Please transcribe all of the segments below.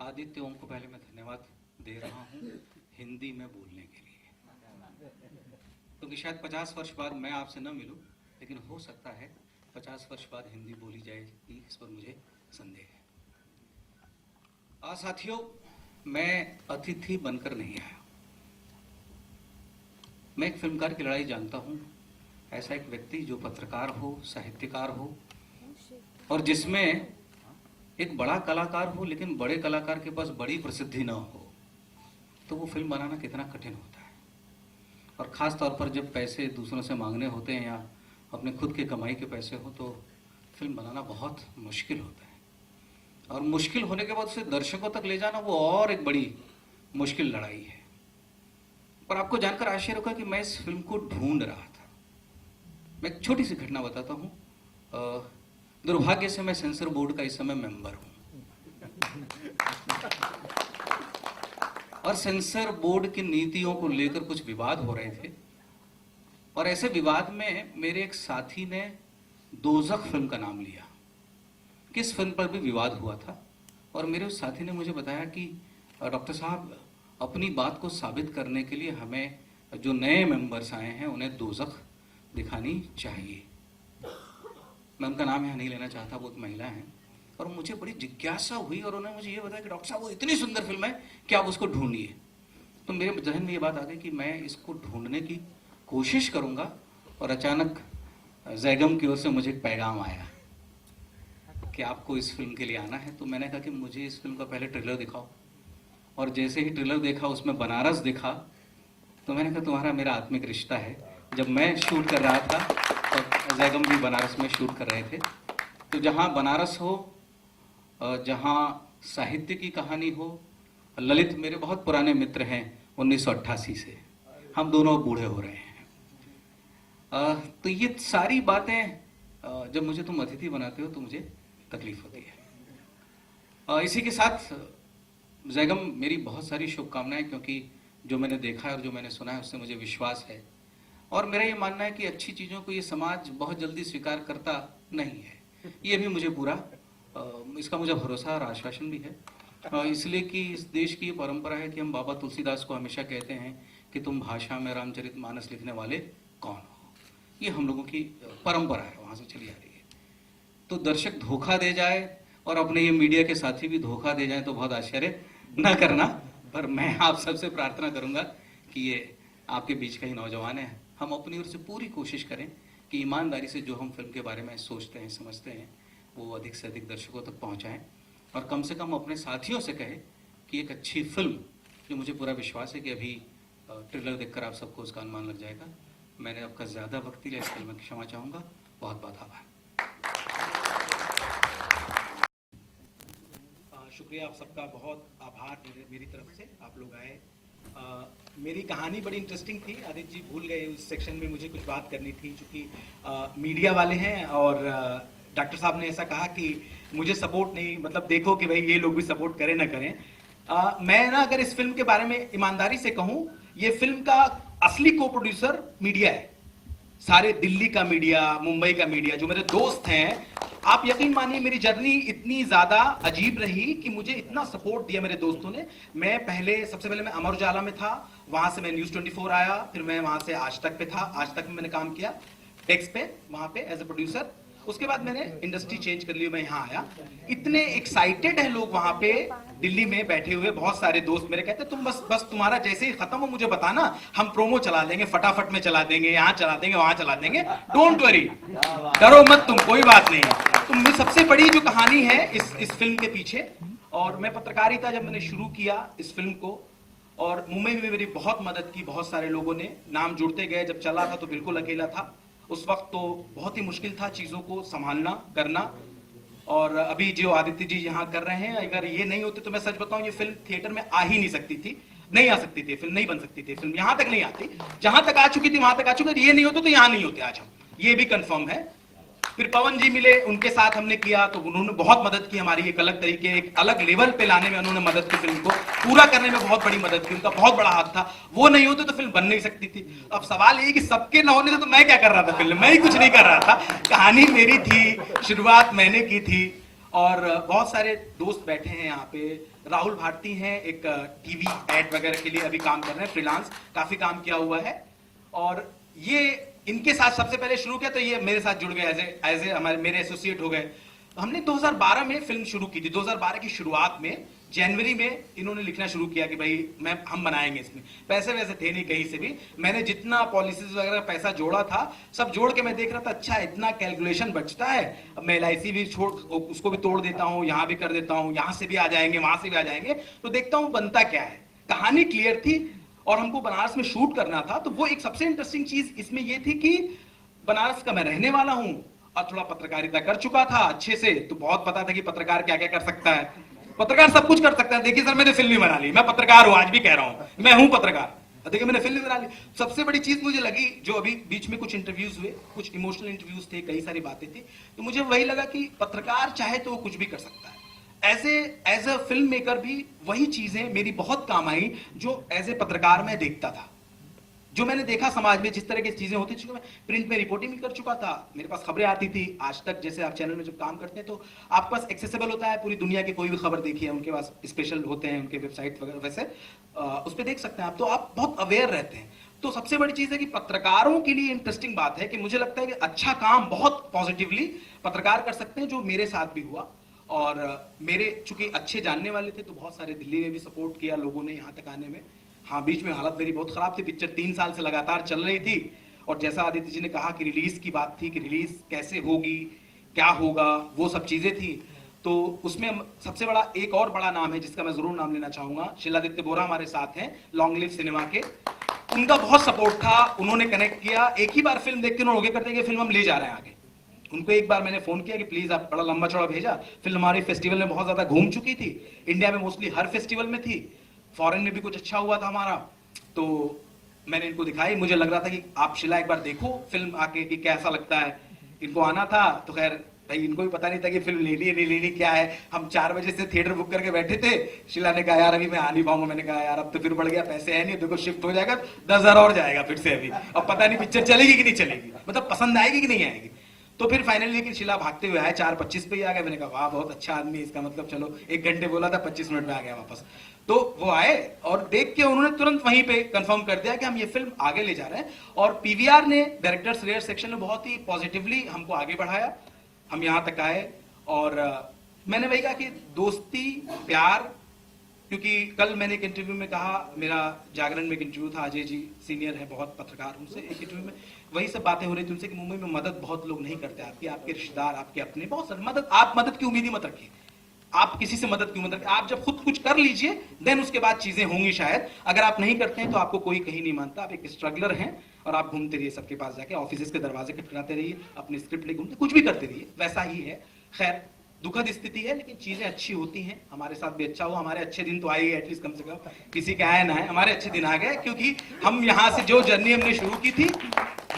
आदित्य ओम को पहले मैं धन्यवाद दे रहा हूँ हिंदी में बोलने के लिए, क्योंकि शायद 50 वर्ष बाद मैं आपसे न मिलूं, लेकिन हो सकता है 50 वर्ष बाद हिंदी बोली जाएगी, इस पर मुझे संदेह है। साथियों, मैं अतिथि बनकर नहीं आया। मैं एक फिल्मकार की लड़ाई जानता हूँ, ऐसा एक व्यक्ति जो पत्रकार हो, साहित्यकार हो और जिसमें एक बड़ा कलाकार हो लेकिन बड़े कलाकार के पास बड़ी प्रसिद्धि न हो, तो वो फिल्म बनाना कितना कठिन होता है। और ख़ास तौर पर जब पैसे दूसरों से मांगने होते हैं या अपने खुद के कमाई के पैसे हो, तो फिल्म बनाना बहुत मुश्किल होता है। और मुश्किल होने के बाद उसे दर्शकों तक ले जाना वो और एक बड़ी मुश्किल लड़ाई है। पर आपको जानकर आश्चर्य होगा कि मैं इस फिल्म को ढूंढ रहा था। मैं एक छोटी सी घटना बताता हूँ। दुर्भाग्य से मैं सेंसर बोर्ड का इस समय मेंबर हूं और सेंसर बोर्ड की नीतियों को लेकर कुछ विवाद हो रहे थे, और ऐसे विवाद में मेरे एक साथी ने दोज़ख फिल्म का नाम लिया। किस फिल्म पर भी विवाद हुआ था, और मेरे उस साथी ने मुझे बताया कि डॉक्टर साहब, अपनी बात को साबित करने के लिए हमें जो नए मेंबर्स आए हैं उन्हें दोज़ख दिखानी चाहिए। मैं उनका नाम यहाँ नहीं लेना चाहता, वो एक महिला हैं, और मुझे बड़ी जिज्ञासा हुई और उन्होंने मुझे ये बताया कि डॉक्टर साहब वो इतनी सुंदर फिल्म है कि आप उसको ढूंढिए। तो मेरे जहन में ये बात आ गई कि मैं इसको ढूंढने की कोशिश करूँगा, और अचानक जैगम की ओर से मुझे एक पैगाम आया कि आपको इस फिल्म के लिए आना है। तो मैंने कहा कि मुझे इस फिल्म का पहले ट्रेलर दिखाओ, और जैसे ही ट्रेलर देखा उसमें बनारस दिखा, तो मैंने कहा तुम्हारा मेरा आत्मिक रिश्ता है। जब मैं शूट कर रहा था तो जैगम भी बनारस में शूट कर रहे थे। तो जहाँ बनारस हो, जहाँ साहित्य की कहानी हो, ललित मेरे बहुत पुराने मित्र हैं 1988 से, हम दोनों बूढ़े हो रहे हैं। तो ये सारी बातें जब मुझे तुम अतिथि बनाते हो तो मुझे तकलीफ होती है। इसी के साथ जैगम, मेरी बहुत सारी शुभकामनाएं, क्योंकि जो मैंने देखा है और जो मैंने सुना है उससे मुझे विश्वास है, और मेरा ये मानना है कि अच्छी चीज़ों को ये समाज बहुत जल्दी स्वीकार करता नहीं है। ये भी मुझे पूरा इसका मुझे भरोसा और आश्वासन भी है, इसलिए कि इस देश की ये परंपरा है कि हम बाबा तुलसीदास को हमेशा कहते हैं कि तुम भाषा में रामचरितमानस लिखने वाले कौन हो। ये हम लोगों की परंपरा है, वहाँ से चली आ रही है। तो दर्शक धोखा दे जाए और अपने ये मीडिया के साथी भी धोखा दे जाए तो बहुत आश्चर्य न करना। पर मैं आप सबसे प्रार्थना करूंगा कि ये आपके बीच का ही नौजवान है, हम अपनी ओर से पूरी कोशिश करें कि ईमानदारी से जो हम फिल्म के बारे में सोचते हैं, समझते हैं, वो अधिक से अधिक दर्शकों तक पहुंचाएं, और कम से कम अपने साथियों से कहें कि एक अच्छी फिल्म, जो मुझे पूरा विश्वास है कि अभी ट्रेलर देखकर आप सबको उसका अनुमान लग जाएगा। मैंने आपका ज़्यादा वक्त लिया, इसके लिए मैं क्षमा चाहूँगा। बहुत बहुत आभार। शुक्रिया, आप सबका बहुत आभार मेरी तरफ से, आप लोग आए। मेरी कहानी बड़ी इंटरेस्टिंग थी। आदित्य जी भूल गए, उस सेक्शन में मुझे कुछ बात करनी थी, क्योंकि मीडिया वाले हैं और डॉक्टर साहब ने ऐसा कहा कि मुझे सपोर्ट नहीं, मतलब देखो कि भाई ये लोग भी सपोर्ट करें ना करें। मैं ना अगर इस फिल्म के बारे में ईमानदारी से कहूं, ये फिल्म का असली को प्रोड्यूसर मीडिया है। सारे दिल्ली का मीडिया, मुंबई का मीडिया, जो मेरे दोस्त हैं, आप यकीन मानिए मेरी जर्नी इतनी ज्यादा अजीब रही कि मुझे इतना सपोर्ट दिया मेरे दोस्तों ने। मैं सबसे पहले मैं अमर उजाला में था, वहां से मैं न्यूज 24 आया, फिर मैं वहां से आज तक पे था, आज तक में मैंने काम किया टेक्स पे, वहां पे एज ए प्रोड्यूसर। उसके बाद मैंने इंडस्ट्री चेंज कर ली, मैं यहाँ आया। इतने एक्साइटेड हैं लोग वहां पे दिल्ली में बैठे हुए, बहुत सारे दोस्त मेरे कहते तुम बस तुम्हारा जैसे ही खत्म हो मुझे बताना, हम प्रोमो चला देंगे, फटाफट में चला देंगे, यहाँ चला देंगे, वहां चला देंगे, डोंट वरी, डरो मत तुम, कोई बात नहीं। तो सबसे बड़ी जो कहानी है इस फिल्म के पीछे, और मैं पत्रकारिता जब मैंने शुरू किया इस फिल्म को, और मुंबई में मेरी बहुत मदद की, बहुत सारे लोगों ने, नाम जुड़ते गए। जब चला था तो बिल्कुल अकेला था, उस वक्त तो बहुत ही मुश्किल था चीजों को संभालना करना। और अभी जो आदित्य जी यहाँ कर रहे हैं, अगर ये नहीं होते तो मैं सच बताऊं ये फिल्म थिएटर में आ ही नहीं सकती थी, नहीं आ सकती थी, फिल्म नहीं बन सकती थी, फिल्म यहाँ तक नहीं आती, जहां तक आ चुकी थी वहां तक आ चुकी थी। ये नहीं होते तो यहाँ नहीं होते आज हम, ये भी कंफर्म है। फिर पवन जी मिले, उनके साथ हमने किया, तो उन्होंने बहुत मदद की हमारी, एक अलग तरीके, एक अलग लेवल पे लाने में उन्होंने मदद की, फिल्म को पूरा करने में बहुत बड़ी मदद की, उनका बहुत बड़ा हाथ था। वो नहीं होते तो फिल्म बन नहीं सकती थी। अब सवाल ये कि सबके न होने से तो मैं क्या कर रहा था फिल्म, मैं ही कुछ नहीं कर रहा था, कहानी मेरी थी, शुरुआत मैंने की थी। और बहुत सारे दोस्त बैठे हैं यहाँ पे, राहुल भारती हैं, एक टीवी एड वगैरह के लिए अभी काम कर रहे हैं, फ्रीलांस काफी काम किया हुआ है। और ये इनके साथ सबसे पहले शुरू किया तो ये मेरे साथ जुड़ गए, एज ए हमारे मेरे एसोसिएट हो गए। हमने 2012 में फिल्म शुरू की थी। 2012 की शुरुआत में जनवरी में इन्होंने लिखना शुरू किया कि भाई हम बनाएंगे इसमें। पैसे वैसे थे नहीं कहीं से भी, मैंने जितना पॉलिसीज वगैरह पैसा जोड़ा था सब जोड़ के मैं देख रहा था अच्छा इतना कैलकुलेशन बचता है, अब मैं LIC भी छोड़ उसको भी तोड़ देता हूँ, यहाँ भी कर देता हूँ, यहाँ से भी आ जाएंगे वहां से भी आ जाएंगे, तो देखता हूँ बनता क्या है। कहानी क्लियर थी और हमको बनारस में शूट करना था, तो वो एक सबसे इंटरेस्टिंग चीज इसमें ये थी कि बनारस का मैं रहने वाला हूं और थोड़ा पत्रकारिता कर चुका था अच्छे से, तो बहुत पता था कि पत्रकार क्या क्या कर सकता है। पत्रकार सब कुछ कर सकता है। देखिए सर मैंने फिल्म भी बना ली, मैं पत्रकार हूं, आज भी कह रहा हूं मैं हूं पत्रकार। देखिए मैंने फिल्म भी बना ली। सबसे बड़ी चीज मुझे लगी, जो अभी बीच में कुछ इंटरव्यूज हुए, कुछ इमोशनल इंटरव्यूज थे, कई सारी बातें थी, तो मुझे वही लगा कि पत्रकार चाहे तो वो कुछ भी कर सकता है। एज अ फिल्म मेकर भी वही चीजें मेरी बहुत काम आई जो एज ए पत्रकार मैं देखता था, जो मैंने देखा समाज में जिस तरह की चीजें होती थी। मैं प्रिंट में रिपोर्टिंग भी कर चुका था, मेरे पास खबरें आती थी। आज तक जैसे आप चैनल में जब काम करते हैं तो आपके पास एक्सेसिबल होता है, पूरी दुनिया की कोई भी खबर देखिए, उनके पास स्पेशल होते हैं, उनके वेबसाइट वगैरह, वैसे उस पर देख सकते हैं आप, तो आप बहुत अवेयर रहते हैं। तो सबसे बड़ी चीज है कि पत्रकारों के लिए इंटरेस्टिंग बात है कि मुझे लगता है कि अच्छा काम बहुत पॉजिटिवली पत्रकार कर सकते हैं, जो मेरे साथ भी हुआ। और मेरे चूंकि अच्छे जानने वाले थे तो बहुत सारे दिल्ली में भी सपोर्ट किया लोगों ने यहाँ तक आने में। हाँ बीच में हालत मेरी बहुत खराब थी, पिक्चर 3 साल से लगातार चल रही थी, और जैसा आदित्य जी ने कहा कि रिलीज की बात थी कि रिलीज कैसे होगी, क्या होगा, वो सब चीजें थी। तो उसमें सबसे बड़ा एक और बड़ा नाम है जिसका मैं जरूर नाम लेना चाहूंगा, शिलादित्य बोरा हमारे साथ हैं, लॉन्ग लिव सिनेमा के। उनका बहुत सपोर्ट था, उन्होंने कनेक्ट किया। एक ही बार फिल्म देख के उन्होंने करते कि फिल्म हम ले जा रहे हैं आगे। उनको एक बार मैंने फोन किया कि प्लीज आप, बड़ा लंबा चौड़ा भेजा। फिल्म हमारी फेस्टिवल में बहुत ज्यादा घूम चुकी थी, इंडिया में मोस्टली हर फेस्टिवल में थी, फॉरेन में भी कुछ अच्छा हुआ था हमारा। तो मैंने इनको दिखाई, मुझे लग रहा था कि आप शिला एक बार देखो फिल्म आके कि कैसा लगता है। इनको आना था तो खैर भाई इनको भी पता नहीं था कि फिल्म लेनी है नहीं लेनी क्या है। हम 4 बजे से थिएटर बुक करके बैठे थे। शिला ने कहा यार अभी मैं आ नहीं पाऊंगा। मैंने कहा यार अब तो फिर बढ़ गया, पैसे है नहीं, देखो शिफ्ट हो जाएगा, 10,000 और जाएगा फिर से अभी, अब पता नहीं पिक्चर चलेगी कि नहीं चलेगी, मतलब पसंद आएगी कि नहीं आएगी। तो फिर फाइनली लेकिन शिला भागते हुए आया, 4:25 पे ही आ गया। मैंने कहा वाह बहुत अच्छा आदमी, इसका मतलब चलो 1 घंटे बोला था 25 मिनट में आ गया वापस। तो वो आए और देख के उन्होंने तुरंत वहीं पे कंफर्म कर दिया कि हम ये फिल्म आगे ले जा रहे हैं। और PVR ने डायरेक्टर्स रेयर सेक्शन में बहुत ही पॉजिटिवली हमको आगे बढ़ाया, हम यहाँ तक आए। और मैंने वही कहा कि दोस्ती प्यार, क्योंकि कल मैंने एक इंटरव्यू में कहा, मेरा जागरण में एक इंटरव्यू था, अजय जी सीनियर है बहुत पत्रकार, उनसे एक इंटरव्यू में वही सब बातें हो रही थी उनसे कि मुंबई में मदद बहुत लोग नहीं करते आपकी, आपके रिश्तेदार, आपके अपने, बहुत सारे मदद, आप मदद की उम्मीद ही मत रखिए, आप किसी से मदद की उम्मीद रखिए। आप जब खुद कुछ कर लीजिए देन उसके बाद चीजें होंगी शायद। अगर आप नहीं करते हैं तो आपको कोई कहीं नहीं मानता, आप एक स्ट्रगलर हैं और आप घूमते रहिए सबके पास जाके, ऑफिस के दरवाजे खटखटाते रहिए, अपनी स्क्रिप्ट लेके घूमते, कुछ भी करते रहिए, वैसा ही है। खैर दुखद स्थिति है लेकिन चीजें अच्छी होती हैं, हमारे साथ भी अच्छा हुआ, हमारे अच्छे दिन तो आए एटलीस्ट, कम से कम किसी के आए ना आए, हमारे अच्छे दिन आ गए, क्योंकि हम यहाँ से जो जर्नी हमने शुरू की थी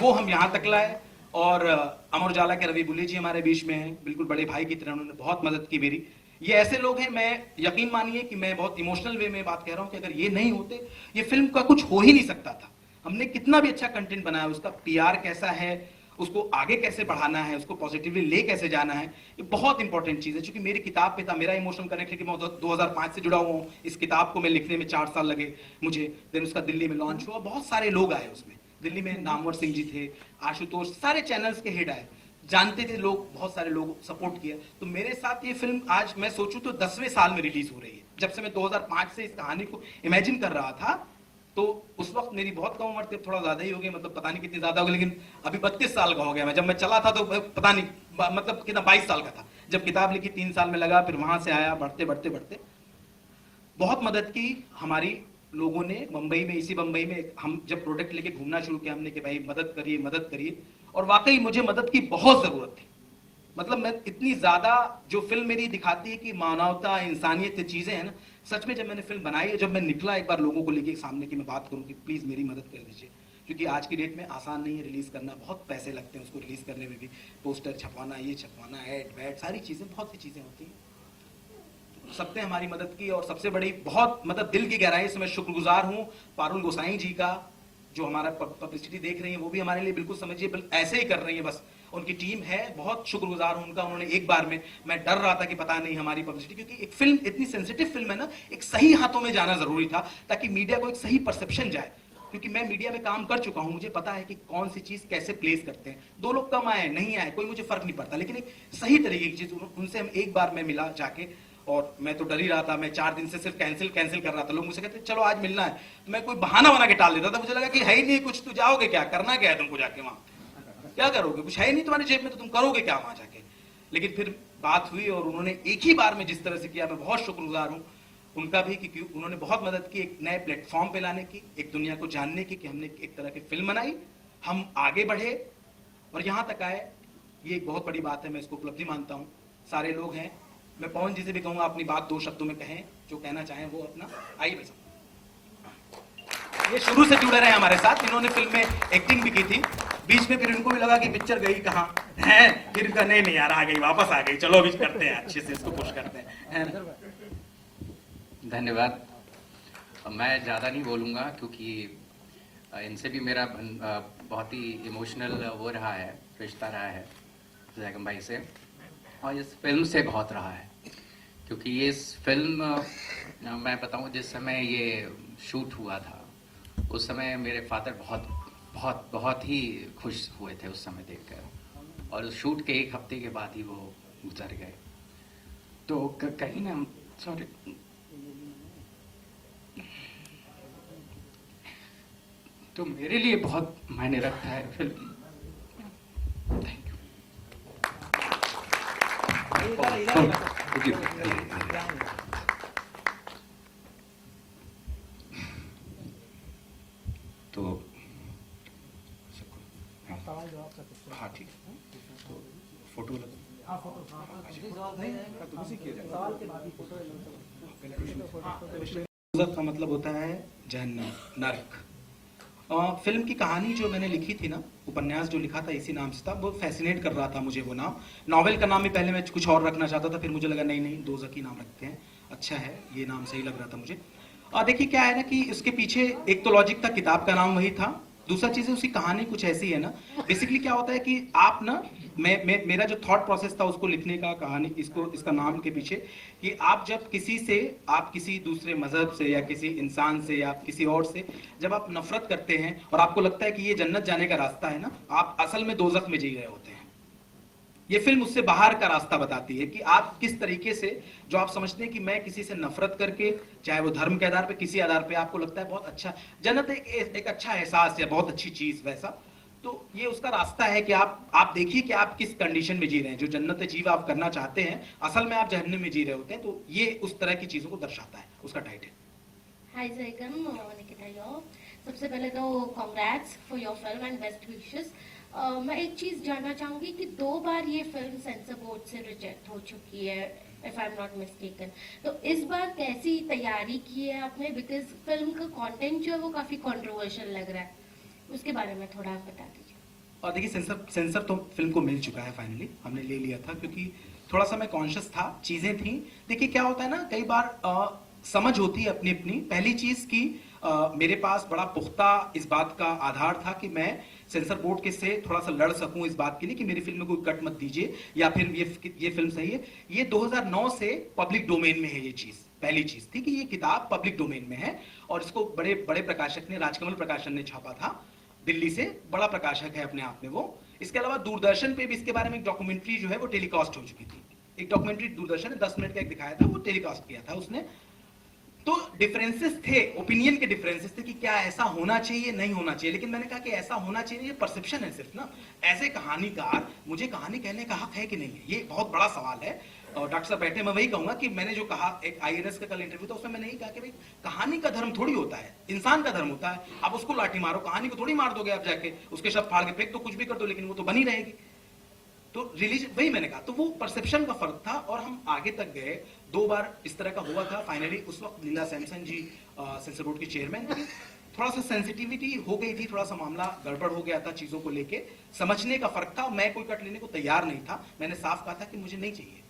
वो हम यहाँ तक लाए। और अमर उजाला के रवि बुल्ले जी हमारे बीच में हैं, बिल्कुल बड़े भाई की तरह, उन्होंने बहुत मदद की मेरी। ये ऐसे लोग हैं, मैं यकीन मानिए कि मैं बहुत इमोशनल वे में बात कह रहा हूं कि अगर ये नहीं होते ये फिल्म का कुछ हो ही नहीं सकता था। हमने कितना भी अच्छा कंटेंट बनाया, उसका PR कैसा है, उसको आगे कैसे बढ़ाना है, उसको पॉजिटिवली ले कैसे जाना है, ये बहुत इंपॉर्टेंट चीज है। क्योंकि मेरी किताब पे था, मेरा इमोशनल कनेक्ट है कि मैं 2005 से जुड़ा हुआ हूँ, इस किताब को मैं लिखने में 4 साल लगे मुझे, देन उसका दिल्ली में लॉन्च हुआ, बहुत सारे लोग आए उसमें, दिल्ली में नामवर सिंह जी थे, आशुतोष, सारे चैनल्स के हेड आए, जानते थे लोग, बहुत सारे लोग सपोर्ट किया। तो मेरे साथ ये फिल्म आज मैं सोचूं तो 10वें साल में रिलीज हो रही है। जब से मैं 2005 से इस कहानी को इमेजिन कर रहा था, तो उस वक्त मेरी बहुत कम उम्र थी, थोड़ा ज्यादा ही हो गई, मतलब पता नहीं कितनी ज्यादा हो गई, लेकिन अभी 32 साल का हो गया मैं। जब मैं चला था तो पता नहीं, मतलब कितना 22 साल का था जब किताब लिखी, 3 साल में लगा, फिर वहां से आया, बढ़ते बढ़ते बढ़ते बहुत मदद की हमारी लोगों ने। मुंबई में, इसी मुंबई में हम जब प्रोडक्ट लेके घूमना शुरू किया हमने कि भाई मदद करिए मदद करिए, और वाकई मुझे मदद की बहुत जरूरत थी। मतलब मैं इतनी ज्यादा, जो फिल्म मेरी दिखाती है कि मानवता, इंसानियत चीजें हैं ना, सच में जब मैंने फिल्म बनाई, जब मैं निकला एक बार लोगों को लेके सामने कि मैं बात करूं कि प्लीज मेरी मदद कर दीजिए, क्योंकि आज की डेट में आसान नहीं है रिलीज करना, बहुत पैसे लगते हैं उसको रिलीज करने में भी, पोस्टर छपवाना, ये छपवाना, एड वैड, सारी चीजें, बहुत सी चीजें होती हैं। सबने हमारी मदद की, और सबसे बड़ी बहुत मतलब दिल की गहराई से मैं शुक्रगुजार हूं पारुल गोसाई जी का, जो हमारा पब्लिसिटी देख रही है, वो भी हमारे लिए बिल्कुल समझिए ऐसे ही कर रही है बस। उनकी टीम है, बहुत शुक्रगुजार हूं उनका। उन्होंने एक बार में, मैं डर रहा था कि पता नहीं हमारी पब्लिसिटी, क्योंकि एक फिल्म इतनी सेंसिटिव फिल्म है ना, एक सही हाथों में जाना जरूरी था ताकि मीडिया को एक सही परसेप्शन जाए। क्योंकि मैं मीडिया में काम कर चुका हूं, मुझे पता है कि कौन सी चीज कैसे प्लेस करते हैं। 2 लोग कम आए नहीं आए कोई मुझे फर्क नहीं पड़ता, लेकिन एक सही तरीके की चीज उनसे हम एक बार में मिला जाके, और मैं तो डर ही रहा था। मैं 4 दिन से सिर्फ कैंसिल कर रहा था। लोग मुझसे कहते चलो आज मिलना है, तो मैं कोई बहाना बना के टाल देता था। मुझे लगा कि है ही नहीं कुछ, तो जाओगे क्या, करना क्या है तुमको जाके वहां, क्या करोगे, कुछ है ही नहीं तुम्हारी जेब में, तो तुम करोगे क्या वहां जाके। लेकिन फिर बात हुई और उन्होंने एक ही बार में जिस तरह से किया, मैं बहुत शुक्रगुजार हूं उनका भी, क्योंकि उन्होंने बहुत मदद की एक नए प्लेटफॉर्म पे लाने की, एक दुनिया को जानने की कि हमने एक तरह की फिल्म बनाई, हम आगे बढ़े और यहां तक आए। ये एक बहुत बड़ी बात है, मैं इसको उपलब्धि मानता हूं। सारे लोग हैं, मैं पवन जी से भी कहूंगा अपनी बात 2 शब्दों में कहें, जो कहना चाहें वो अपना। आइए भाई साहब, ये शुरू से जुड़े रहे हमारे साथ, इन्होंने फिल्म में एक्टिंग भी की थी। बीच में फिर इनको भी लगा कि पिक्चर गई कहाँ है, फिर इनका नहीं यार आ गई, वापस आ गई, चलो अभी करते हैं अच्छे से, इसको पुश करते हैं। धन्यवाद। मैं ज़्यादा नहीं बोलूँगा क्योंकि इनसे भी मेरा बहुत ही इमोशनल वो रहा है, रिश्ता रहा है जैगम भाई से, और इस फिल्म से बहुत रहा है। क्योंकि ये इस फिल्म मैं बताऊँ, जिस समय ये शूट हुआ था उस समय मेरे फादर बहुत बहुत बहुत ही खुश हुए थे उस समय देखकर, और उस शूट के 1 हफ्ते के बाद ही वो गुजर गए। तो कहीं ना, सॉरी, तो मेरे लिए बहुत मायने रखता है फिल्म। Thank you. तो हाँ ठीक है, तो फोटो का मतलब होता है जहन्नम, नरक। फिल्म की कहानी जो मैंने लिखी थी ना, उपन्यास जो लिखा था इसी नाम से था, वो फैसिनेट कर रहा था मुझे वो नाम। नॉवेल का नाम भी पहले मैं कुछ और रखना चाहता था, फिर मुझे लगा नहीं नहीं दोज़ख ही नाम रखते हैं, अच्छा है, ये नाम सही लग रहा था मुझे। देखिए क्या है ना कि इसके पीछे एक तो लॉजिक था, किताब का नाम वही था, दूसरा चीज है उसकी कहानी कुछ ऐसी है ना। बेसिकली क्या होता है कि आप ना, मेरा जो थॉट प्रोसेस था उसको लिखने का, कहानी इसका नाम के पीछे, कि आप जब किसी दूसरे मजहब से या किसी इंसान से या किसी और से जब आप नफरत करते हैं और आपको लगता है कि ये जन्नत जाने का रास्ता है ना, आप असल में दोज़ख में जी रहे होते हैं। ये फिल्म उससे बाहर का रास्ता बताती है कि आप किस तरीके से, जो आप समझते हैं कि मैं किसी से नफरत करके, चाहे वो धर्म के आधार पे, किसी आधार पे आपको लगता है बहुत अच्छा जन्नत एक अच्छा एहसास या बहुत अच्छी चीज वैसा, तो ये उसका रास्ता है कि आप देखिए कि आप किस कंडीशन में जी रहे हैं। जो जन्नत जीव आप करना चाहते हैं, असल में आप जहन्नम में जी रहे होते हैं। तो ये उस तरह की चीजों को दर्शाता है, उसका टाइटल। हाय जैगम, निकिता यो। सबसे पहले तो congrats for your film and best wishes. मैं एक चीज जानना चाहूंगी कि 2 बार ये फिल्म सेंसर बोर्ड से रिजेक्ट हो चुकी है, if I am not mistaken. तो इस बार कैसी तैयारी की है आपने, बिकॉज फिल्म का कंटेंट जो है वो काफी कंट्रोवर्शियल लग रहा है, उसके बारे में थोड़ा आप बता दीजिए। और देखिए सेंसर तो फिल्म को मिल चुका है, फाइनली हमने ले लिया था, क्योंकि थोड़ा सा मैं कॉन्शियस था, चीजें थी। देखिए क्या होता है ना, कई बार समझ होती है अपनी अपनी। पहली चीज की मेरे पास बड़ा पुख्ता इस बात का आधार था कि मैं सेंसर बोर्ड के से थोड़ा सा लड़ सकूं इस बात के लिए कि मेरी फिल्म में कोई कट मत दीजिए, या फिर ये फिल्म सही है। ये 2009 से पब्लिक डोमेन में है ये चीज। पहली चीज थी कि ये किताब पब्लिक डोमेन में है, और इसको बड़े बड़े प्रकाशक ने, राजकमल प्रकाशन ने छापा था, दिल्ली से, बड़ा प्रकाशक है अपने आप में वो। इसके अलावा दूरदर्शन पे भी इसके बारे में एक डॉक्यूमेंट्री जो है वो टेलीकास्ट हो चुकी थी। एक डॉक्यूमेंट्री दूरदर्शन ने 10 मिनट का एक दिखाया था, वो टेलीकास्ट किया था उसने। तो डिफरेंसेस थे, ओपिनियन के डिफरेंसेस थे कि क्या ऐसा होना चाहिए, नहीं होना चाहिए। लेकिन मैंने कहा कि ऐसा होना चाहिए, ये परसेप्शन है सिर्फ ना। एज ए कहानीकार मुझे कहानी कहने का हक है कि नहीं है, ये बहुत बड़ा सवाल है। और डॉक्टर साहब बैठे, मैं वही कहूंगा कि मैंने जो कहा, एक IAS का कल इंटरव्यू था, उसमें मैंने यही कहा कि भाई कहानी का धर्म थोड़ी होता है, इंसान का धर्म होता है। आप उसको लाठी मारो, कहानी को थोड़ी मार दोगे आप जाके, उसके शब्द फाड़ के फेंक दो, कुछ भी कर दो, लेकिन वो तो बनी रहेगी। तो रिलीजन, वही मैंने कहा, तो वो परसेप्शन का फर्क था, और हम आगे तक गए। 2 बार इस तरह का हुआ था। फाइनली उस वक्त लीला सैमसन जी सेंसर बोर्ड की चेयरमैन थी, थोड़ा सा सेंसिटिविटी हो गई थी, थोड़ा सा मामला गड़बड़ हो गया था चीजों को लेके, समझने का फर्क था। मैं कोई कट लेने को तैयार नहीं था, मैंने साफ कहा था कि मुझे नहीं चाहिए,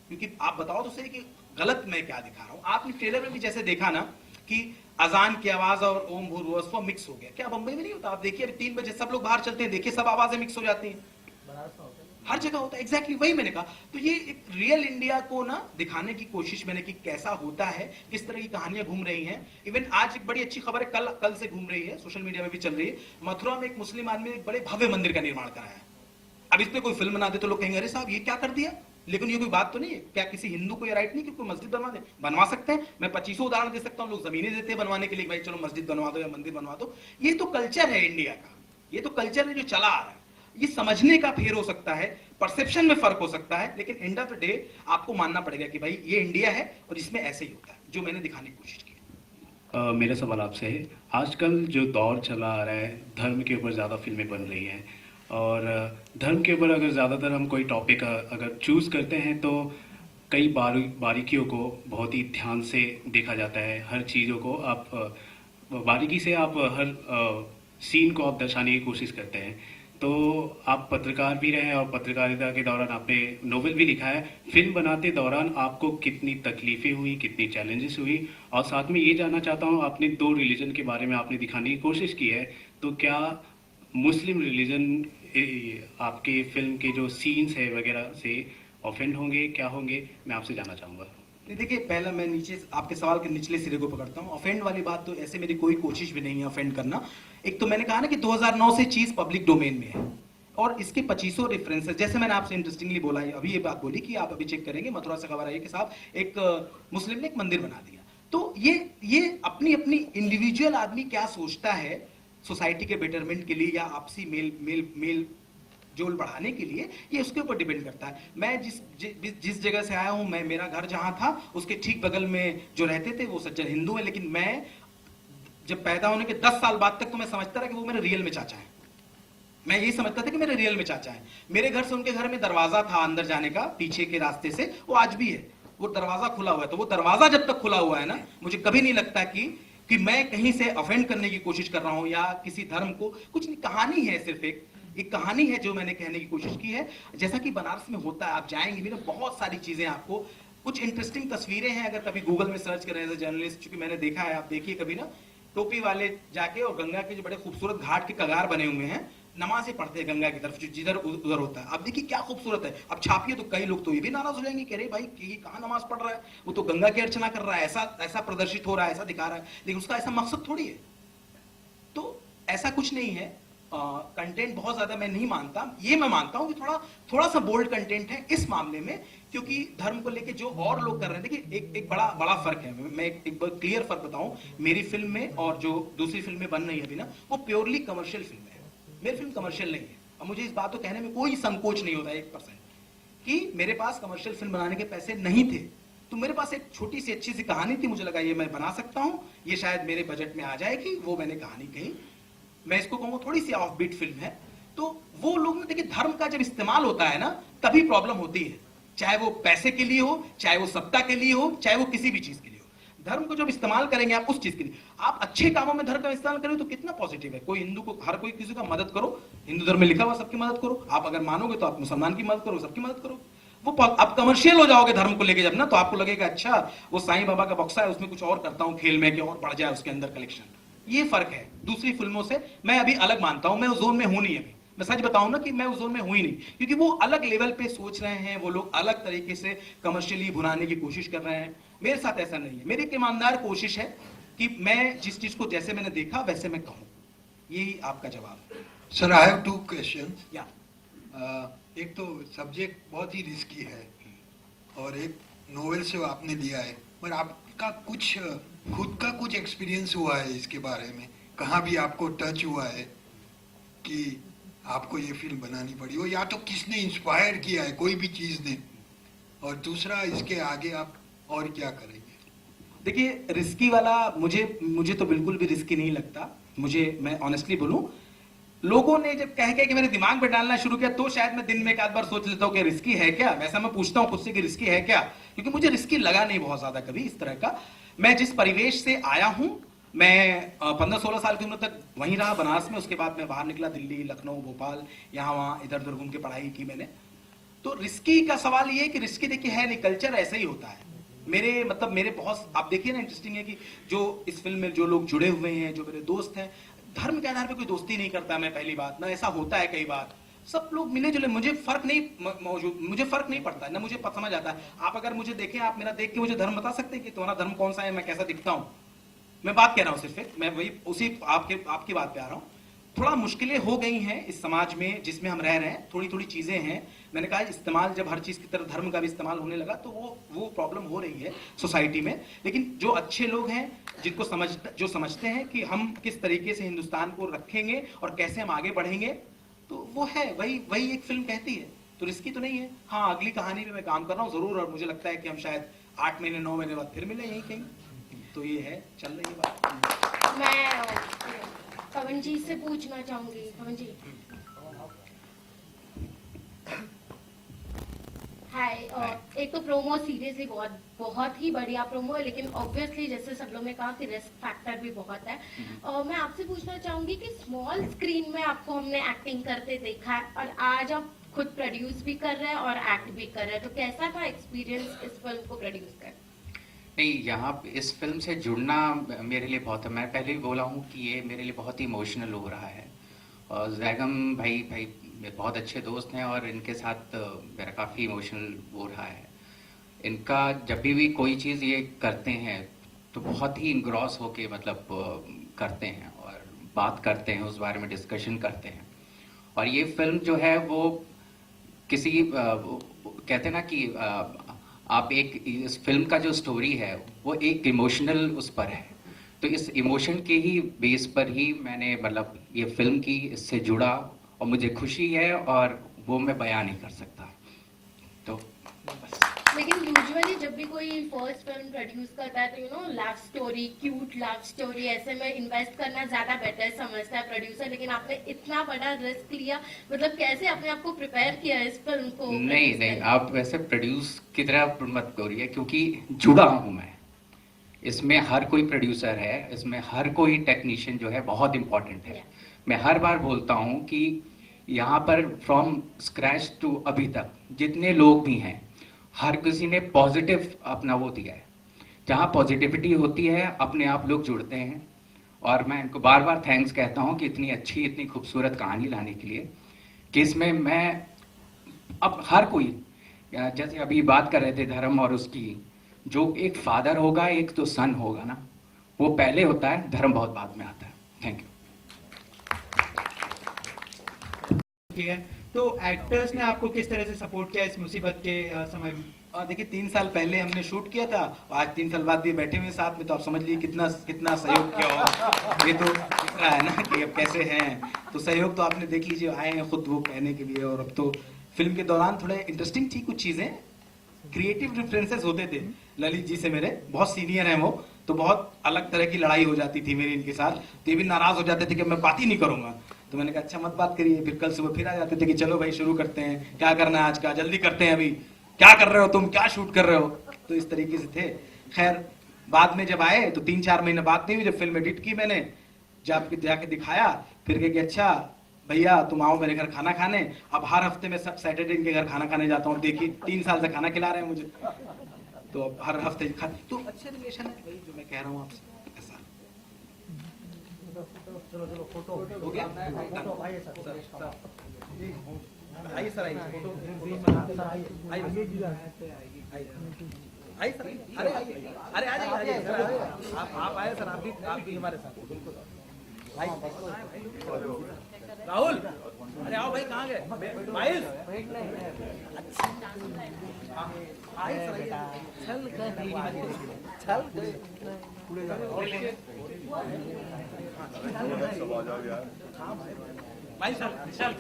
क्योंकि आप बताओ तो सही कि गलत मैं क्या दिखा रहा हूं। आपने ट्रेलर में भी जैसे देखा ना कि अजान की आवाज और ओम भूर्भुवस्सुवः मिक्स हो गया। क्या बम्बई में नहीं होता? आप देखिए 3 बजे सब लोग बाहर चलते हैं, देखिए सब आवाजें मिक्स हो जाती हैं। हर जगह होता है, एग्जैक्टली वही मैंने कहा। तो ये एक रियल इंडिया को ना दिखाने की कोशिश मैंने की, कैसा होता है, किस तरह की कहानियां घूम रही हैं। इवन आज एक बड़ी अच्छी खबर है, कल से घूम रही है, सोशल मीडिया में भी चल रही है, मथुरा में एक मुस्लिम आदमी ने एक बड़े भव्य मंदिर का निर्माण कराया है। अब इस पे कोई फिल्म बना दे तो लोग कहेंगे अरे साहब ये क्या कर दिया, लेकिन ये कोई बात तो नहीं है। क्या किसी हिंदू को ये राइट नहीं कि कोई मस्जिद बनवा दे? बनवा सकते हैं। मैं 25 उदाहरण दे सकता हूं, लोग जमीनें देते हैं बनवाने के लिए, भाई चलो मस्जिद बनवा दो या मंदिर बनवा दो। ये तो कल्चर है इंडिया का, ये तो कल्चर है जो चला आ रहा है। ये समझने का फेर हो सकता है, परसेप्शन में फर्क हो सकता है, लेकिन एंड ऑफ द डे आपको मानना पड़ेगा कि भाई ये इंडिया है और इसमें ऐसे ही होता है, जो मैंने दिखाने की कोशिश की। मेरा सवाल आपसे है, आजकल जो दौर चला आ रहा है, धर्म के ऊपर ज़्यादा फिल्में बन रही हैं, और धर्म के ऊपर अगर ज़्यादातर हम कोई टॉपिक अगर चूज़ करते हैं तो कई बारीकियों को बहुत ही ध्यान से देखा जाता है। हर चीज़ों को आप बारीकी से आप हर सीन को आप दर्शाने की कोशिश करते हैं। तो आप पत्रकार भी रहे और पत्रकारिता के दौरान आपने नोवेल भी लिखा है। फिल्म बनाते दौरान आपको कितनी तकलीफें हुई, कितनी चैलेंजेस हुई? और साथ में ये जानना चाहता हूँ, आपने 2 रिलीजन के बारे में आपने दिखाने की कोशिश की है, तो क्या मुस्लिम रिलीजन आपके फिल्म के जो सीन्स है वगैरह से ऑफेंड होंगे, क्या होंगे, मैं आपसे जानना चाहूँगा। देखिए, पहला मैं नीचे आपके सवाल के निचले सिरे को पकड़ता हूँ। ऑफेंड वाली बात तो ऐसे मेरी कोई कोशिश भी नहीं है ऑफेंड करना। एक तो मैंने कहा ना कि 2009 से चीज पब्लिक डोमेन में है और इसके 2500 रेफरेंसेस, जैसे मैंने आपसे इंटरेस्टिंगली बोला है, अभी ये बात बोली कि आप अभी चेक करेंगे, मथुरा से खबर आई कि साहब एक मुस्लिम ने एक मंदिर बना दिया। तो ये अपनी अपनी इंडिविजुअल आदमी क्या सोचता है सोसाइटी के बेटरमेंट के लिए या आपसी मेल जोल बढ़ाने के लिए, ये उसके ऊपर डिपेंड करता है। मैं जिस जगह से आया हूं, मैं मेरा घर जहां था उसके ठीक बगल में जो रहते थे वो सज्जन हिंदू है, लेकिन मैं जब पैदा होने के 10 साल बाद तक तो मैं समझता रहा कि वो मेरे रियल में चाचा है। मैं यही समझता था कि मेरे रियल में चाचा है। मेरे घर से उनके घर में दरवाजा था अंदर जाने का, पीछे के रास्ते से, वो आज भी है, वो दरवाजा खुला हुआ है। तो वो दरवाजा जब तक खुला हुआ है ना, मुझे कभी नहीं लगता कि मैं कहीं से ऑफेंड करने की कोशिश कर रहा हूं या किसी धर्म को, कुछ नहीं। कहानी है, सिर्फ एक कहानी है जो मैंने कहने की कोशिश की है। जैसा कि बनारस में होता है, आप जाएंगे भी ना, बहुत सारी चीजें आपको, कुछ इंटरेस्टिंग तस्वीरें हैं, अगर कभी गूगल में सर्च करें एज ए जर्नलिस्ट, क्योंकि मैंने देखा है, आप देखिए कभी ना, टोपी वाले जाके और गंगा के जो बड़े खूबसूरत घाट के कगार बने हुए हैं, नमाज़ें पढ़ते हैं गंगा की तरफ, जो जिधर उधर होता है। अब देखिए क्या खूबसूरत है। अब छापिए तो कई लोग तो ये भी नाराज हो जाएंगे कि अरे भाई ये कहाँ नमाज पढ़ रहा है, वो तो गंगा की अर्चना कर रहा है, ऐसा प्रदर्शित हो रहा है, ऐसा दिखा रहा है, लेकिन उसका ऐसा मकसद थोड़ी है। तो ऐसा कुछ नहीं है। कंटेंट बहुत ज्यादा मैं नहीं मानता, ये मैं मानता हूं कि थोड़ा सा बोल्ड कंटेंट है इस मामले में, क्योंकि धर्म को लेके जो और लोग कर रहे हैं। देखिए एक बड़ा फर्क है। मैं एक क्लियर फर्क बताऊं, मेरी फिल्म में और जो दूसरी फिल्में बन रही है अभी ना, वो प्योरली कमर्शियल फिल्म है। मेरी फिल्म कमर्शियल नहीं है, और मुझे इस बात को कहने में कोई संकोच नहीं होता 1% कि मेरे पास कमर्शियल फिल्म बनाने के पैसे नहीं थे। तो मेरे पास एक छोटी सी अच्छी सी कहानी थी, मुझे लगा ये मैं बना सकता हूं, ये शायद मेरे बजट में आ जाएगी, वो मैंने कहानी कही। मैं इसको कहूंगा थोड़ी सी ऑफ बीट फिल्म है। तो वो लोग ना, देखिए धर्म का जब इस्तेमाल होता है ना, तभी प्रॉब्लम होती है, चाहे वो पैसे के लिए हो, चाहे वो सत्ता के लिए हो, चाहे वो किसी भी चीज के लिए हो। धर्म को जब इस्तेमाल करेंगे आप उस चीज के लिए, आप अच्छे कामों में धर्म का इस्तेमाल करें तो कितना पॉजिटिव है। कोई हिंदू को, हर कोई किसी का मदद करो, हिंदू धर्म में लिखा हुआ सबकी मदद करो। आप अगर मानोगे तो आप मुसलमान की मदद करो, सबकी मदद करो। वो आप कमर्शियल हो जाओगे धर्म को लेके जब ना, तो आपको लगेगा अच्छा वो साईं बाबा का बक्सा है, उसमें कुछ और करता हूं खेल में कि और बढ़ जाए उसके अंदर कलेक्शन। ये फर्क है दूसरी फिल्मों से। मैं अभी अलग मानता हूं, मैं उस जोन में हूं नहीं। अभी मैं सच बताऊं ना कि मैं उस जोन में हूं ही नहीं, क्योंकि वो अलग लेवल पे सोच रहे हैं, वो लोग अलग तरीके से कमर्शियली भुनाने की कोशिश कर रहे हैं। मेरे साथ ऐसा नहीं है। मेरी एक ईमानदार कोशिश है कि मैं जिस चीज को जैसे मैंने देखा वैसे मैं कहूं। यही आपका जवाब है। Sir, I have 2 questions. या एक तो सब्जेक्ट बहुत ही रिस्की है और एक नोवेल से आपने लिया है, पर आपका कुछ खुद का कुछ एक्सपीरियंस हुआ है इसके बारे में? कहाँ भी आपको टच हुआ है कि आपको ये फिल्म बनानी पड़ी हो, या तो किसने इंस्पायर किया है, कोई भी चीज ने? और दूसरा, इसके आगे आप और क्या करेंगे? देखिए, रिस्की वाला मुझे तो बिल्कुल भी रिस्की नहीं लगता। मैं ऑनेस्टली बोलूं, लोगों ने जब कह के मेरे दिमाग में डालना शुरू किया तो शायद मैं दिन में एक आध बार सोच लेता हूँ कि रिस्की है क्या। वैसा मैं पूछता हूँ खुद से कि रिस्की है क्या, क्योंकि मुझे रिस्की लगा नहीं बहुत ज्यादा कभी इस तरह का। मैं जिस परिवेश से आया हूं, मैं 15-16 साल की उम्र तक वहीं रहा बनारस में। उसके बाद मैं बाहर निकला, दिल्ली, लखनऊ, भोपाल, यहाँ वहाँ इधर उधर घूम के पढ़ाई की मैंने। तो रिस्की का सवाल ये है कि रिस्की देखिए है नहीं, कल्चर ऐसा ही होता है। मेरे बहुत, आप देखिए ना, इंटरेस्टिंग है कि जो इस फिल्म में जो लोग जुड़े हुए हैं, जो मेरे दोस्त हैं, धर्म के आधार पर कोई दोस्ती नहीं करता मैं, पहली बात ना। ऐसा होता है कई बार, सब लोग मिले जुले, मुझे फर्क नहीं पड़ता ना, मुझे समझ आता है। आप अगर मुझे देखें, आप मेरा देख के मुझे धर्म बता सकते हैं कि तुम्हारा धर्म कौन सा है, मैं कैसा दिखता हूं? मैं बात कह रहा हूं सिर्फ, मैं वही उसी आपकी बात पे आ रहा हूं। थोड़ा मुश्किलें हो गई हैं इस समाज में जिसमें हम रह रहे हैं, थोड़ी चीजें हैं। मैंने कहा इस्तेमाल जब हर चीज की तरह धर्म का भी इस्तेमाल होने लगा तो वो प्रॉब्लम हो रही है सोसाइटी में। लेकिन जो अच्छे लोग हैं, जो समझते हैं कि हम किस तरीके से हिंदुस्तान को रखेंगे और कैसे हम आगे बढ़ेंगे, तो वो है, वही एक फिल्म कहती है। तो रिस्की तो नहीं है। हाँ, अगली कहानी में मैं काम कर रहा हूँ जरूर, और मुझे लगता है कि हम शायद 8 महीने 9 महीने बाद फिर मिले यहीं कहीं। तो ये है, चल रही है बात। मैं पवन जी से पूछना चाहूंगी। पवन जी, हाय। एक तो प्रोमो सीरियसली बहुत ही बढ़िया प्रोमो है, लेकिन ऑब्वियसली जैसे सब लोगों ने कहा कि रिस्क फैक्टर भी बहुत है। मैं आपसे पूछना चाहूंगी कि स्मॉल स्क्रीन में आपको हमने एक्टिंग करते देखा है और आज आप खुद प्रोड्यूस भी कर रहे हैं और एक्ट भी कर रहे हैं, तो कैसा था एक्सपीरियंस इस फिल्म को प्रोड्यूस कर? नहीं, यहाँ इस फिल्म से जुड़ना मेरे लिए बहुत है। मैं पहले भी बोला हूँ कि ये मेरे लिए बहुत ही इमोशनल हो रहा है। और जैगम भाई मेरे बहुत अच्छे दोस्त हैं और इनके साथ मेरा काफ़ी इमोशनल हो रहा है। इनका जब भी कोई चीज़ ये करते हैं तो बहुत ही इंग्रॉस होके मतलब करते हैं और बात करते हैं, उस बारे में डिस्कशन करते हैं। और ये फिल्म जो है वो किसी कहते हैं ना कि आप इस फिल्म का जो स्टोरी है वो एक इमोशनल उस पर है। तो इस इमोशन के ही बेस पर ही मैंने मतलब ये फिल्म की इससे जुड़ा और मुझे खुशी है और वो मैं बयान नहीं कर सकता। तो लेकिन यूजुअली जब भी कोई फर्स्ट फिल्म प्रोड्यूस करता है तो love story, cute love story, ऐसे में इन्वेस्ट करना ज्यादा बेटर समझता है प्रोड्यूसर। लेकिन आपने इतना बड़ा रिस्क लिया, मतलब कैसे अपने आप को प्रिपेयर किया इस फिल्म को? नहीं, आप वैसे प्रोड्यूस की तरह मत करिए, क्योंकि जुड़ा हूं मैं इसमें। हर कोई प्रोड्यूसर है इसमें, हर कोई टेक्नीशियन जो है बहुत इंपॉर्टेंट है। मैं हर बार बोलता हूं कि यहाँ पर फ्रॉम स्क्रैच टू अभी तक जितने लोग भी हैं, हर किसी ने पॉजिटिव अपना वो दिया है। जहाँ पॉजिटिविटी होती है अपने आप लोग जुड़ते हैं। और मैं इनको बार बार थैंक्स कहता हूँ कि इतनी अच्छी, इतनी खूबसूरत कहानी लाने के लिए। कि इसमें मैं अब हर कोई, जैसे अभी बात कर रहे थे धर्म और उसकी, जो एक फादर होगा एक तो सन होगा ना, वो पहले होता है, धर्म बहुत बाद में आता है। Thank you. ठीक है, तो एक्टर्स ने आपको किस तरह से सपोर्ट किया इस मुसीबत के समय में? देखिए 3 साल पहले हमने शूट किया था, आज 3 साल बाद भी बैठे हुए साथ में, तो आप समझ लीजिए कितना सहयोग किया होगा। ये तो दिख रहा है ना कि अब कैसे हैं। तो सहयोग तो आपने देख लीजिए, आए हैं खुद वो कहने के लिए। और अब तो फिल्म के दौरान थोड़े इंटरेस्टिंग थी कुछ चीजें, क्रिएटिव डिफरेंसेस होते थे। ललित जी से मेरे बहुत सीनियर हैं वो, तो बहुत अलग तरह की लड़ाई हो जाती थी मेरी इनके साथ। तो ये भी नाराज हो जाते थे कि मैं बात ही नहीं करूंगा। तो मैंने कहा अच्छा मत बात करिए। फिर कल सुबह फिर आ जाते थे कि चलो भाई शुरू करते हैं, क्या करना है आज का, जल्दी करते हैं, अभी क्या कर रहे हो तुम, क्या शूट कर रहे हो। तो इस तरीके से थे। खैर बाद में जब आए तो 3-4 महीने बाद नहीं हुई, जब फिल्म एडिट की मैंने, जब जाके दिखाया, फिर कहे कि अच्छा भैया तुम आओ मेरे घर खाना खाने। अब हर हफ्ते में सब सैटरडे इनके घर खाना खाने जाता हूँ। देखिए 3 साल से खाना खिला रहे हैं मुझे, तो अब हर हफ्ते तो अच्छे रिलेशन है, वही जो मैं कह रहा हूँ आपसे। ऐसा हो गया। आइए सर, आइए फोटो, आइए सर, अरे आइए सर, आप आए सर, आप भी हमारे साथ बिल्कुल। राहुल, अरे आओ भाई, कहाँ गए माइल्स? आइए सर, चल भाई सर, विशाल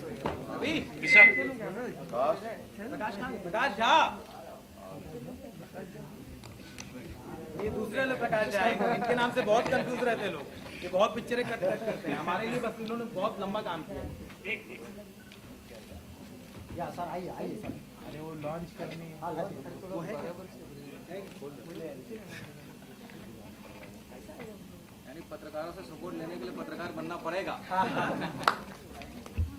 अभी विशाल प्रकाश झा, ये दूसरे लोग प्रकाश झा, इनके नाम से बहुत कंफ्यूज रहते लोग। ये बहुत पिक्चरें कट करते हैं हमारे लिए, बस इन्होंने बहुत लंबा काम किया। या सर आइए सर, अरे वो लॉन्च करने वो है, यानी पत्रकारों से सपोर्ट लेने के लिए पत्रकार बनना पड़ेगा।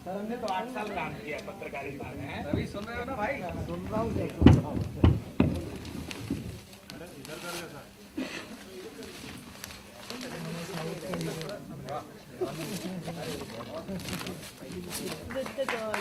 सर हमने तो 8 साल काम किया पत्रकारिता में। अभी सुन रहे हो ना भाई? सुन रहा हूँ। इधर कर with the girl.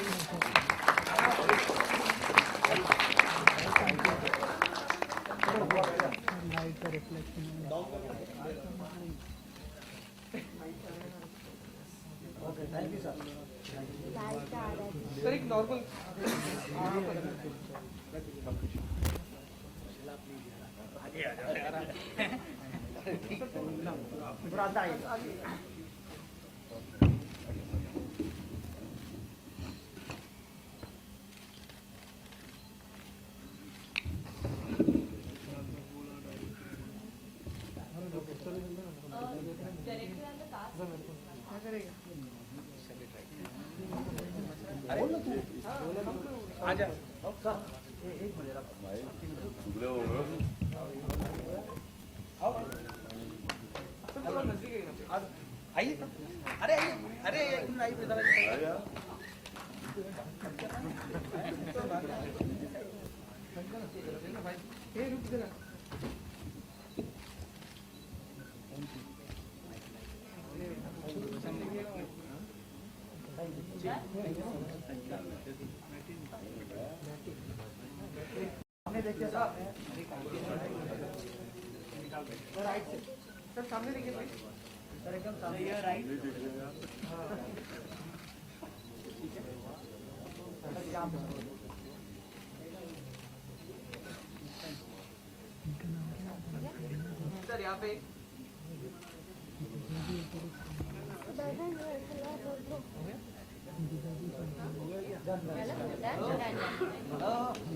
आइए अरे आइए अरे एक मिनट आइए इधर Done? Done.